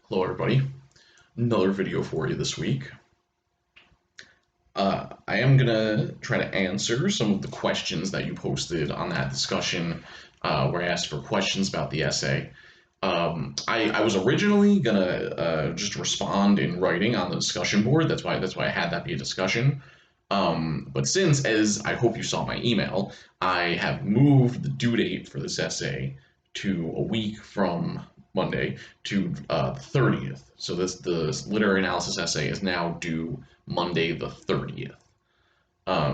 Hello everybody, another video for you this week. I am gonna try to answer some of the questions that you posted on that discussion where I asked for questions about the essay. I was originally gonna just respond in writing on the discussion board. That's why I had that be a discussion. But since, as I hope you saw my email, I have moved the due date for this essay to a week from Monday to the 30th. So the literary analysis essay is now due Monday the 30th. I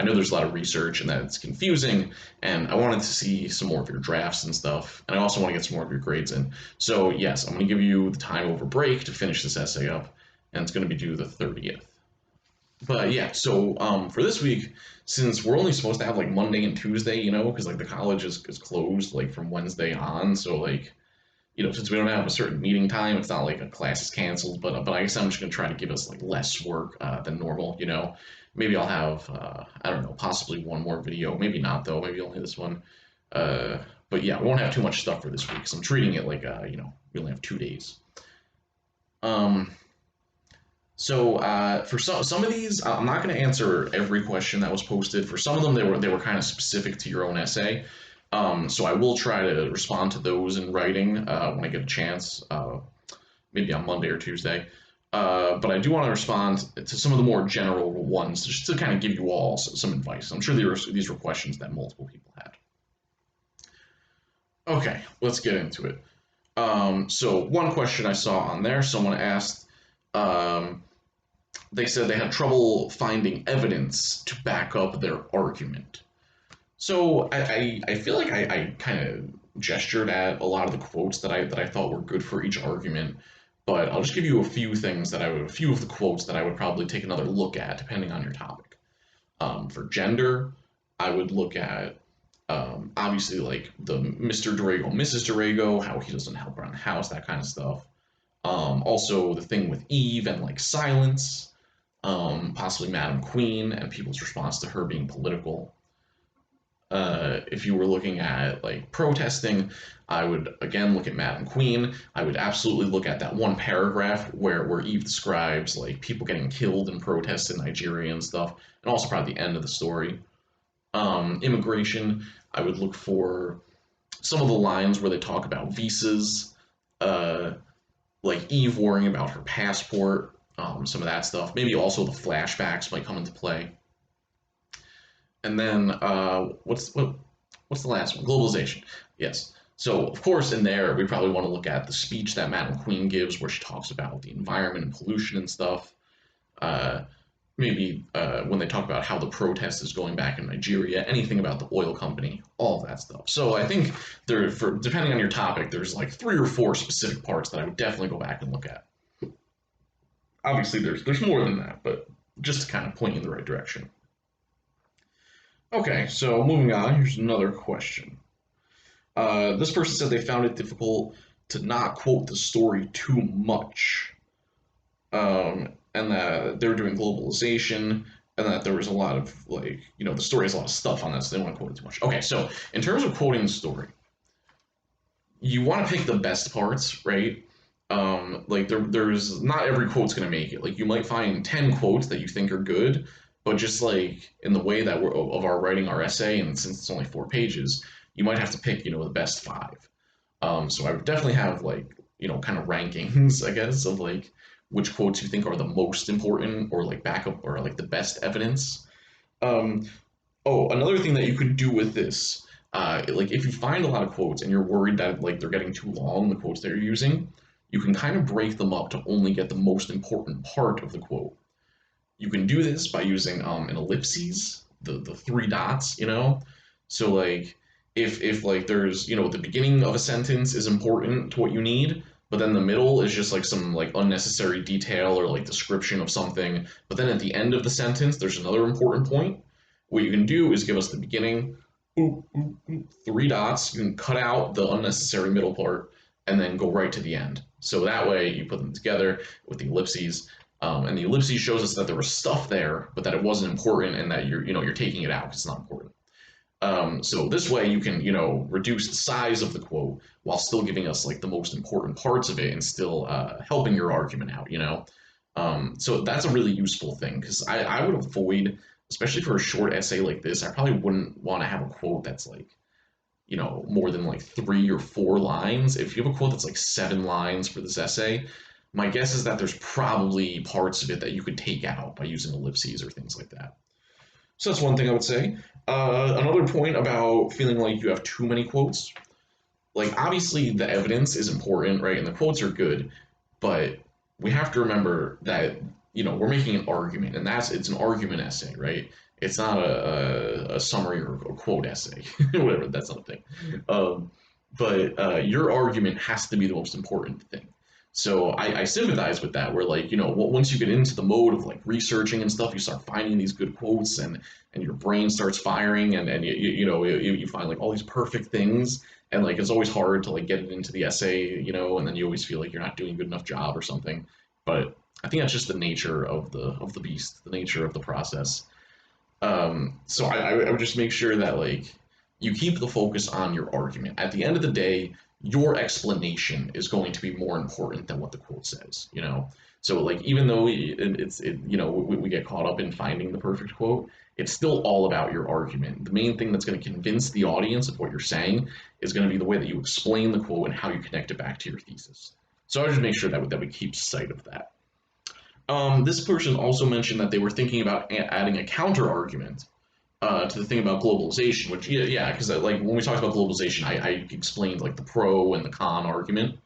know there's a lot of research and that it's confusing, and I wanted to see some more of your drafts and stuff, and I also want to get some more of your grades in. So yes, I'm going to give you the time over break to finish this essay up, and it's going to be due the 30th. But yeah, so for this week, since we're only supposed to have like Monday and Tuesday, because like the college is closed like from Wednesday on, so like since we don't have a certain meeting time, it's not like a class is canceled. But I guess I'm just gonna try to give us like less work than normal. Maybe I'll have I don't know, possibly one more video. Maybe not though. Maybe only this one. Uh, but yeah, we won't have too much stuff for this week. So I'm treating it like we only have 2 days. Um, so for some of these, I'm not going to answer every question that was posted. For some of them, they were kind of specific to your own essay. So I will try to respond to those in writing when I get a chance, maybe on Monday or Tuesday. But I do want to respond to some of the more general ones, just to kind of give you all some advice. I'm sure these were questions that multiple people had. Okay, let's get into it. So one question I saw on there, someone asked, um, they said they had trouble finding evidence to back up their argument. So I feel like I kind of gestured at a lot of the quotes that I thought were good for each argument, but I'll just give you a few of the quotes that I would probably take another look at depending on your topic. For gender, I would look at obviously like the Mr. Durago, Mrs. Durago, how he doesn't help around the house, that kind of stuff. Also the thing with Eve and like silence, possibly Madam Queen and people's response to her being political. If you were looking at like protesting, I would again look at Madam Queen. I would absolutely look at that one paragraph where Eve describes like people getting killed in protests in Nigeria and stuff, and also probably the end of the story. Immigration, I would look for some of the lines where they talk about visas, uh, like Eve worrying about her passport, some of that stuff. Maybe also the flashbacks might come into play. And then what's the last one? Globalization. Yes. So of course in there we probably want to look at the speech that Madam Queen gives, where she talks about the environment and pollution and stuff. Uh, Maybe when they talk about how the protest is going back in Nigeria, anything about the oil company, all of that stuff. So I think for depending on your topic, there's like 3 or 4 specific parts that I would definitely go back and look at. Obviously, there's more than that, but just to kind of point you in the right direction. Okay, so moving on, here's another question. This person said they found it difficult to not quote the story too much, and that they were doing globalization, and that there was a lot of like, the story has a lot of stuff on this, so they don't want to quote it too much. Okay, so in terms of quoting the story, you want to pick the best parts, right? Like there's not every quote's gonna make it. Like you might find 10 quotes that you think are good, but just like in the way that we're of our writing our essay, and since it's only 4 pages, you might have to pick, the best 5. So I would definitely have like, kind of rankings, I guess, of like which quotes you think are the most important or like backup or like the best evidence. Um, Oh, another thing that you could do with this, like if you find a lot of quotes and you're worried that like they're getting too long, the quotes that you're using, you can kind of break them up to only get the most important part of the quote. You can do this by using an ellipses, the 3 dots, So like if like there's, the beginning of a sentence is important to what you need, but then the middle is just like some like unnecessary detail or like description of something, but then at the end of the sentence there's another important point. What you can do is give us the beginning, boop, boop, boop, 3 dots. You can cut out the unnecessary middle part and then go right to the end. So that way you put them together with the ellipses, and the ellipses shows us that there was stuff there, but that it wasn't important, and that you're taking it out because it's not important. So this way you can, you know, reduce the size of the quote while still giving us like the most important parts of it and still helping your argument out, you know? So that's a really useful thing because I would avoid, especially for a short essay like this, I probably wouldn't want to have a quote that's like, you know, more than like 3 or 4 lines. If you have a quote that's like 7 lines for this essay, my guess is that there's probably parts of it that you could take out by using ellipses or things like that. So that's one thing I would say. Another point about feeling like you have too many quotes, like obviously the evidence is important, right? And the quotes are good, but we have to remember that you know we're making an argument, and it's an argument essay, right? It's not a summary or a quote essay, whatever. That's not a thing. Um, but your argument has to be the most important thing. So I sympathize with that. Where like you know once you get into the mode of like researching and stuff, you start finding these good quotes, and your brain starts firing, and you know you find like all these perfect things, and like it's always hard to like get it into the essay, you know, and then you always feel like you're not doing a good enough job or something. But I think that's just the nature of the beast, the nature of the process. So I would just make sure that like you keep the focus on your argument. At the end of the day, your explanation is going to be more important than what the quote says. You know, so like even though you know we get caught up in finding the perfect quote, it's still all about your argument. The main thing that's going to convince the audience of what you're saying is going to be the way that you explain the quote and how you connect it back to your thesis. So I would just make sure that we keep sight of that. This person also mentioned that they were thinking about adding a counter argument to the thing about globalization, which yeah, because like when we talked about globalization, I explained like the pro and the con argument.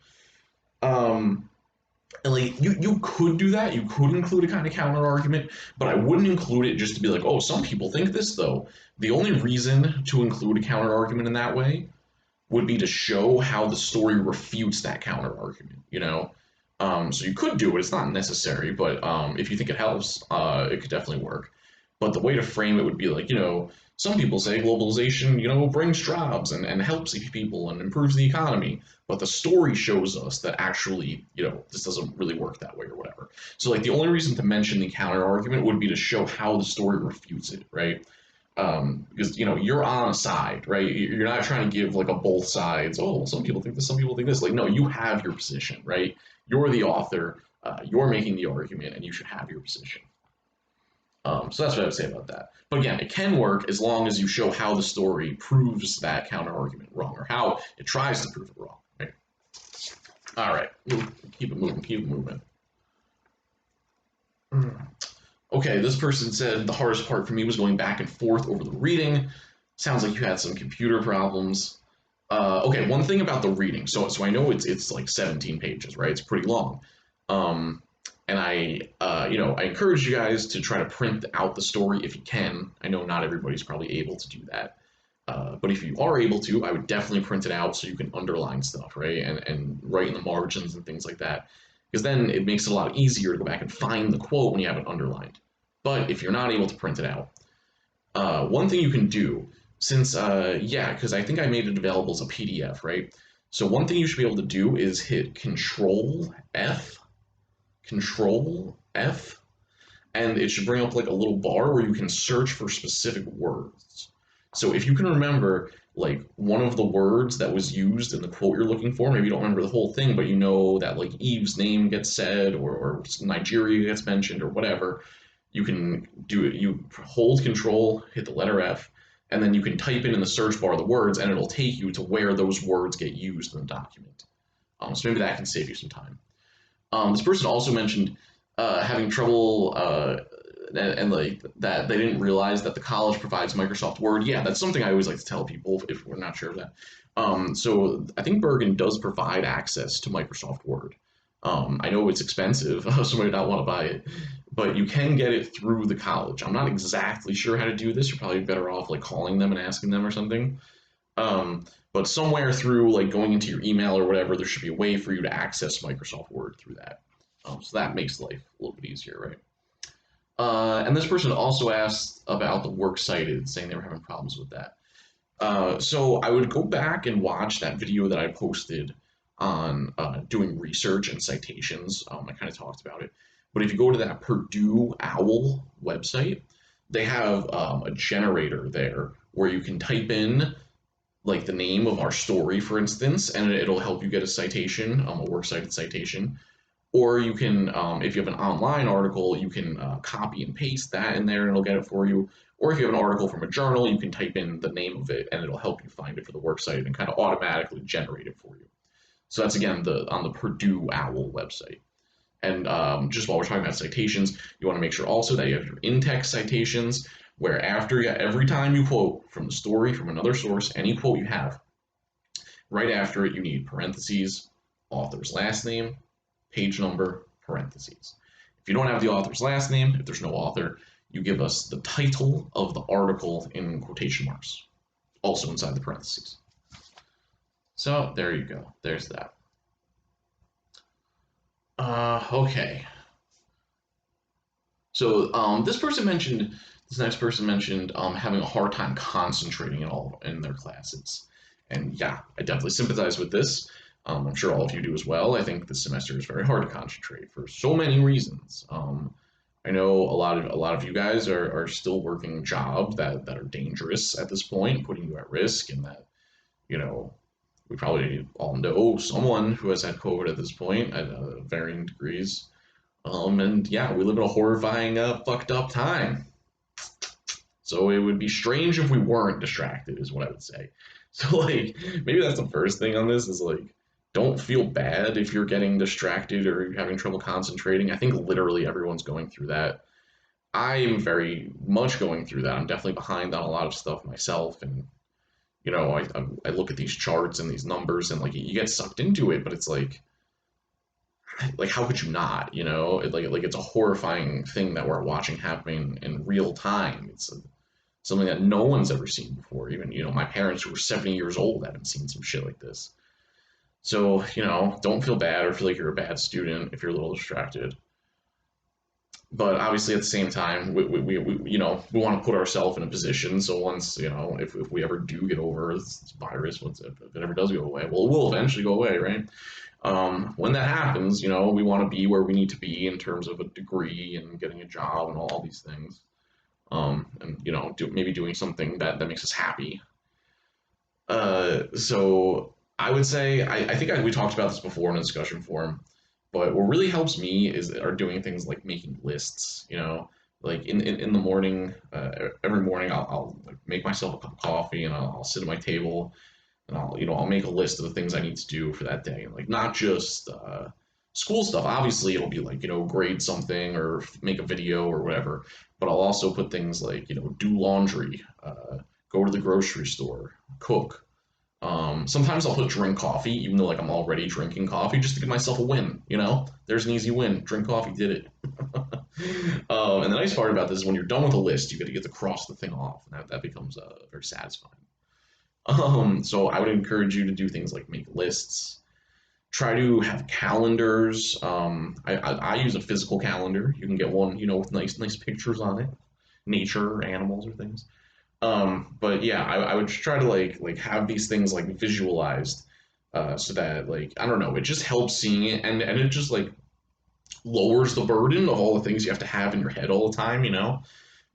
Um, and like you could do that, you could include a kind of counter argument, but I wouldn't include it just to be like, oh, some people think this though. The only reason to include a counter argument in that way would be to show how the story refutes that counter argument, you know? So you could do it, it's not necessary, but if you think it helps, it could definitely work. But the way to frame it would be like, you know, some people say globalization, you know, brings jobs and helps people and improves the economy. But the story shows us that actually, you know, this doesn't really work that way or whatever. So like the only reason to mention the counter argument would be to show how the story refutes it, right? Because you know you're on a side, right? You're not trying to give like a both sides. Oh, some people think this, some people think this. Like, no, you have your position, right? You're the author. You're making the argument, and you should have your position. So that's what I would say about that. But again, it can work as long as you show how the story proves that counter argument wrong, or how it tries to prove it wrong. Right? All right, keep it moving. Keep it moving. Okay, this person said the hardest part for me was going back and forth over the reading. Sounds like you had some computer problems. Okay, one thing about the reading. So I know it's like 17 pages, right? It's pretty long. Um, and you know, I encourage you guys to try to print out the story if you can. I know not everybody's probably able to do that. But if you are able to, I would definitely print it out so you can underline stuff, right? And write in the margins and things like that. Because then it makes it a lot easier to go back and find the quote when you have it underlined. But if you're not able to print it out, one thing you can do, since, yeah, because I think I made it available as a PDF, right? So one thing you should be able to do is hit Control F, and it should bring up like a little bar where you can search for specific words. So if you can remember like one of the words that was used in the quote you're looking for, maybe you don't remember the whole thing, but you know that like Eve's name gets said or Nigeria gets mentioned or whatever, you can do it. You hold Control, hit the letter F, and then you can type in the search bar the words, and it'll take you to where those words get used in the document. So maybe that can save you some time. This person also mentioned having trouble and like that they didn't realize that the college provides Microsoft Word. Yeah, that's something I always like to tell people if we're not sure of that. So I think Bergen does provide access to Microsoft Word. I know it's expensive, so you might not want to buy it, but you can get it through the college. I'm not exactly sure how to do this. You're probably better off like calling them and asking them or something. But somewhere through like going into your email or whatever, there should be a way for you to access Microsoft Word through that. So that makes life a little bit easier, right? And this person also asked about the works cited, saying they were having problems with that. So I would go back and watch that video that I posted on doing research and citations. I kind of talked about it. But if you go to that Purdue OWL website, they have a generator there where you can type in like the name of our story, for instance, and it'll help you get a citation, a works cited citation. Or you can, if you have an online article, you can copy and paste that in there and it'll get it for you. Or if you have an article from a journal, you can type in the name of it and it'll help you find it for the works cited and kind of automatically generate it for you. So that's again on the Purdue OWL website. And just while we're talking about citations, you want to make sure also that you have your in-text citations, where after every time you quote from the story, from another source, any quote you have, right after it you need parentheses, author's last name, page number, parentheses. If you don't have the author's last name, if there's no author, you give us the title of the article in quotation marks, also inside the parentheses. So there you go. There's that. Okay. So this next person mentioned having a hard time concentrating in their classes. And yeah, I definitely sympathize with this. I'm sure all of you do as well. I think this semester is very hard to concentrate for so many reasons. I know a lot of you guys are still working jobs that are dangerous at this point, putting you at risk, and that, you know, we probably all know someone who has had COVID at this point at varying degrees. And yeah, we live in a horrifying, fucked up time. So it would be strange if we weren't distracted, is what I would say. So like, maybe that's the first thing on this is like, don't feel bad if you're getting distracted or you're having trouble concentrating. I think literally everyone's going through that. I'm very much going through that. I'm definitely behind on a lot of stuff myself, and you know, I look at these charts and these numbers and like you get sucked into it, but it's like how could you not? You know, like it's a horrifying thing that we're watching happening in real time. It's something that no one's ever seen before. Even you know, my parents who were 70 years old haven't seen some shit like this. So you know, don't feel bad or feel like you're a bad student if you're a little distracted. But obviously at the same time we you know we want to put ourselves in a position so once you know if we ever do get over this virus, once if it ever does go away, well, it will eventually go away, right? When that happens, you know, we want to be where we need to be in terms of a degree and getting a job and all these things, and you know maybe doing something that makes us happy. So I would say I think we talked about this before in a discussion forum. But what really helps me is are doing things like making lists. You know, like in the morning, every morning I'll like make myself a cup of coffee and I'll sit at my table and I'll make a list of the things I need to do for that day. Like not just school stuff. Obviously, it'll be like grade something or make a video or whatever. But I'll also put things like do laundry, go to the grocery store, cook. Sometimes I'll put drink coffee, even though like I'm already drinking coffee, just to give myself a win. You know, there's an easy win. Drink coffee, did it. And the nice part about this is when you're done with a list, you get to cross the thing off, and that becomes very satisfying. So I would encourage you to do things like make lists. Try to have calendars. I use a physical calendar. You can get one, with nice pictures on it, nature, animals, or things. But yeah, I would try to like have these things like visualized, so that like I don't know, it just helps seeing it, and it just like lowers the burden of all the things you have to have in your head all the time.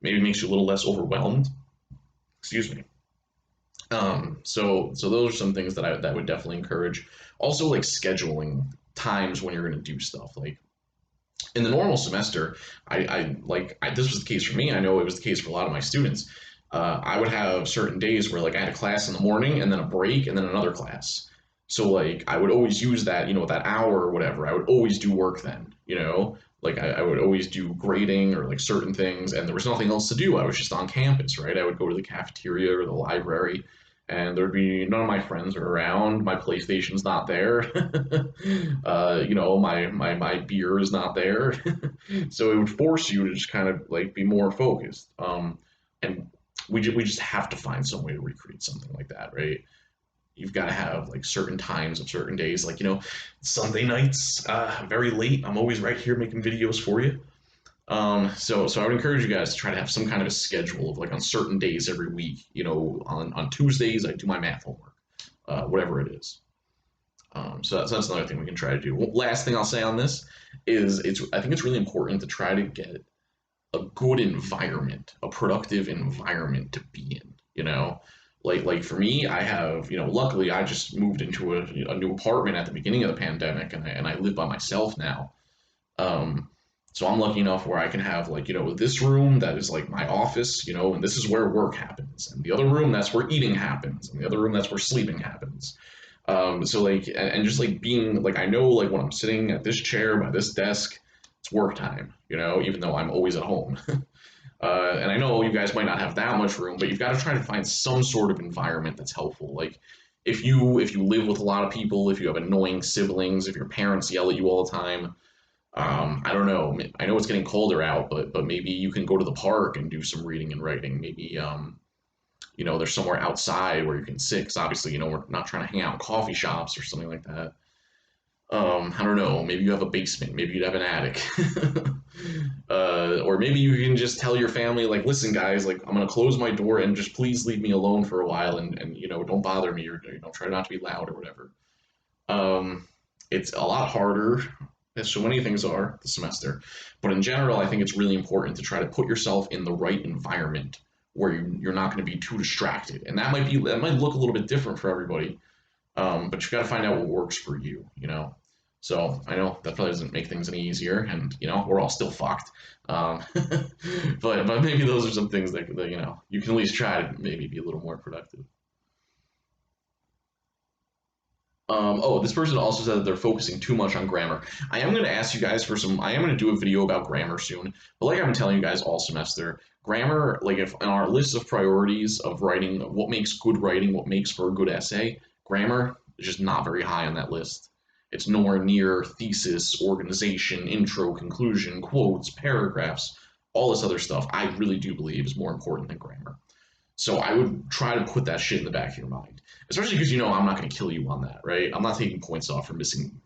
Maybe makes you a little less overwhelmed. Excuse me. So those are some things that would definitely encourage. Also, like scheduling times when you're going to do stuff. Like in the normal semester, this was the case for me. I know it was the case for a lot of my students. I would have certain days where like I had a class in the morning and then a break and then another class. So like I would always use that, that hour or whatever. I would always do work then, like I would always do grading or like certain things, and there was nothing else to do. I was just on campus, right? I would go to the cafeteria or the library, and there'd be none of my friends are around. My PlayStation's not there. My beer is not there. So it would force you to just kind of like be more focused. And we just have to find some way to recreate something like that, right? You've got to have like certain times of certain days, like Sunday nights, very late. I'm always right here making videos for you. So I would encourage you guys to try to have some kind of a schedule of like on certain days every week. On Tuesdays I do my math homework, whatever it is. So that's another thing we can try to do. Last thing I'll say on this is I think it's really important to try to get a good environment, a productive environment to be in. you know. Like for me, I have, luckily I just moved into a new apartment at the beginning of the pandemic, and I live by myself now. Um, so I'm lucky enough where I can have, like, this room that is like my office, and this is where work happens, and the other room that's where eating happens, and the other room that's where sleeping happens. So like, and just like being like, I know like when I'm sitting at this chair by this desk, it's work time, even though I'm always at home. And I know you guys might not have that much room, but you've got to try to find some sort of environment that's helpful. Like if you live with a lot of people, if you have annoying siblings, if your parents yell at you all the time, I don't know. I know it's getting colder out, but maybe you can go to the park and do some reading and writing. Maybe there's somewhere outside where you can sit. 'Cause obviously, we're not trying to hang out in coffee shops or something like that. I don't know. Maybe you have a basement. Maybe you'd have an attic. Or maybe you can just tell your family, like, listen, guys, like, I'm gonna close my door and just please leave me alone for a while, and don't bother me, or try not to be loud or whatever. Um, it's a lot harder, as so many things are this semester, but in general, I think it's really important to try to put yourself in the right environment where you're not going to be too distracted, and that might look a little bit different for everybody. But you've got to find out what works for you. So I know that probably doesn't make things any easier, and we're all still fucked. Um, but maybe those are some things that you can at least try to maybe be a little more productive. Oh, this person also said that they're focusing too much on grammar. I am going to ask you guys for some. I am going to do a video about grammar soon. But like I've been telling you guys all semester, grammar, like if on our list of priorities of writing, what makes good writing, what makes for a good essay, grammar is just not very high on that list. It's nowhere near thesis, organization, intro, conclusion, quotes, paragraphs, all this other stuff. I really do believe is more important than grammar. So I would try to put that shit in the back of your mind, especially because I'm not going to kill you on that, right? I'm not taking points off for missing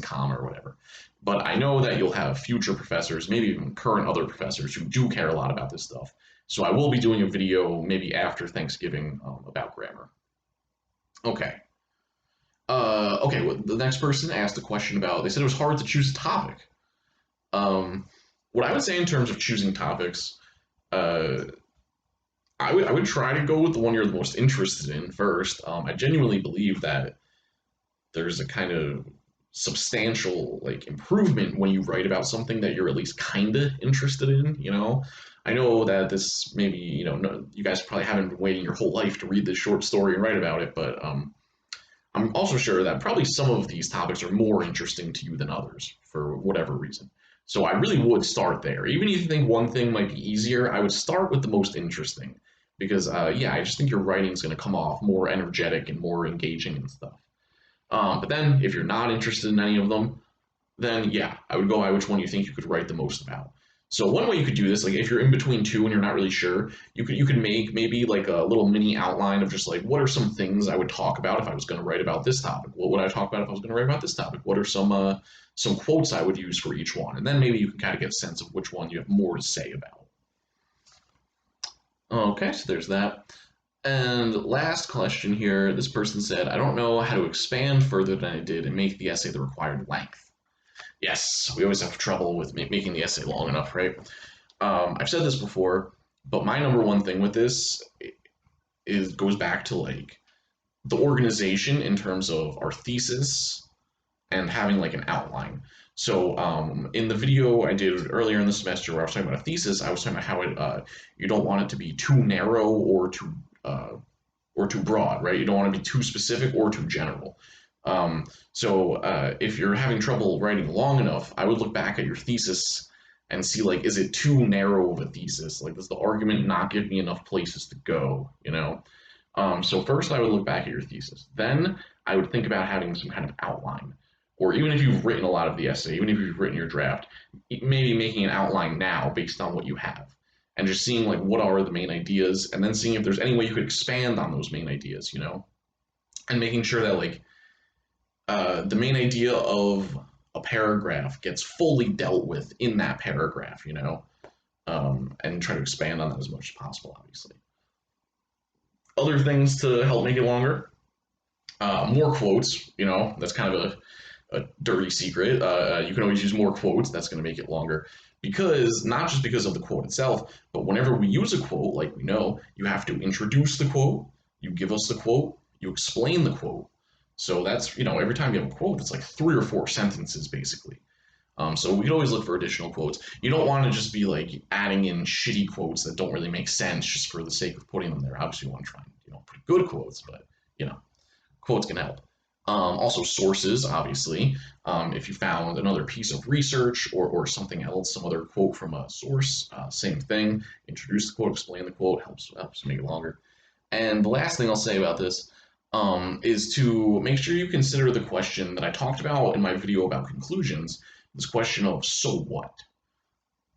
comma or whatever. But I know that you'll have future professors, maybe even current other professors who do care a lot about this stuff. So I will be doing a video maybe after Thanksgiving about grammar. Okay. Okay. Well, the next person asked a question about. They said it was hard to choose a topic. Um, what I would say in terms of choosing topics. Uh, I would try to go with the one you're the most interested in first. I genuinely believe that there's a kind of substantial like improvement when you write about something that you're at least kind of interested in. I know that this maybe no, you guys probably haven't been waiting your whole life to read this short story and write about it, but I'm also sure that probably some of these topics are more interesting to you than others for whatever reason. So I really would start there. Even if you think one thing might be easier, I would start with the most interesting because, yeah, I just think your writing is going to come off more energetic and more engaging and stuff. But then if you're not interested in any of them, then yeah, I would go by which one you think you could write the most about. So one way you could do this, like if you're in between two and you're not really sure, you could make maybe like a little mini outline of just like what are some things I would talk about if I was going to write about this topic? What would I talk about if I was going to write about this topic? What are some quotes I would use for each one? And then maybe you can kind of get a sense of which one you have more to say about. Okay, so there's that. And last question here, this person said, I don't know how to expand further than I did and make the essay the required length. Yes, we always have trouble with making the essay long enough, right? I've said this before, but my number one thing with this is goes back to like the organization in terms of our thesis and having like an outline. So in the video I did earlier in the semester where I was talking about a thesis, I was talking about how you don't want it to be too narrow or too broad, right? You don't want to be too specific or too general. So if you're having trouble writing long enough, I would look back at your thesis and see like, is it too narrow of a thesis? Like, does the argument not give me enough places to go? So first I would look back at your thesis. Then I would think about having some kind of outline. Or even if you've written a lot of the essay, even if you've written your draft, maybe making an outline now based on what you have. And just seeing like what are the main ideas, and then seeing if there's any way you could expand on those main ideas. And making sure that like the main idea of a paragraph gets fully dealt with in that paragraph, and try to expand on that as much as possible, obviously. Other things to help make it longer, more quotes, that's kind of a dirty secret. You can always use more quotes. That's going to make it longer. Because not just because of the quote itself, but whenever we use a quote, like we know, you have to introduce the quote, you give us the quote, you explain the quote. So that's, every time you have a quote, it's like 3 or 4 sentences basically. So we could always look for additional quotes. You don't want to just be like adding in shitty quotes that don't really make sense just for the sake of putting them there. Obviously, you want to try and put good quotes, but you know, quotes can help. Also, sources, obviously. If you found another piece of research or something else, some other quote from a source, same thing. Introduce the quote, explain the quote, helps make it longer. And the last thing I'll say about this is to make sure you consider the question that I talked about in my video about conclusions. This question of so what?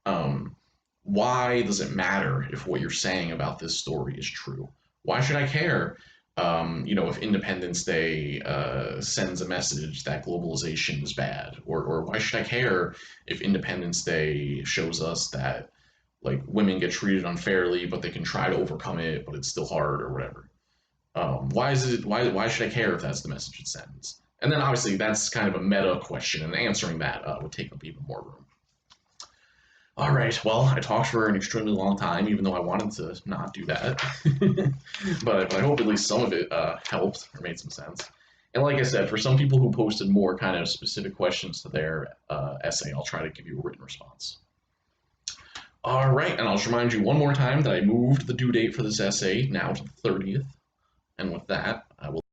Um, why does it matter if what you're saying about this story is true? Why should I care? If Independence Day sends a message that globalization is bad, or why should I care if Independence Day shows us that like women get treated unfairly, but they can try to overcome it, but it's still hard or whatever. Why should I care if that's the message it sends? And then obviously that's kind of a meta question, and answering that would take up even more room. All right, well, I talked for an extremely long time, even though I wanted to not do that. but I hope at least some of it helped or made some sense. And like I said, for some people who posted more kind of specific questions to their essay, I'll try to give you a written response. All right, and I'll just remind you one more time that I moved the due date for this essay now to the 30th. And with that, I will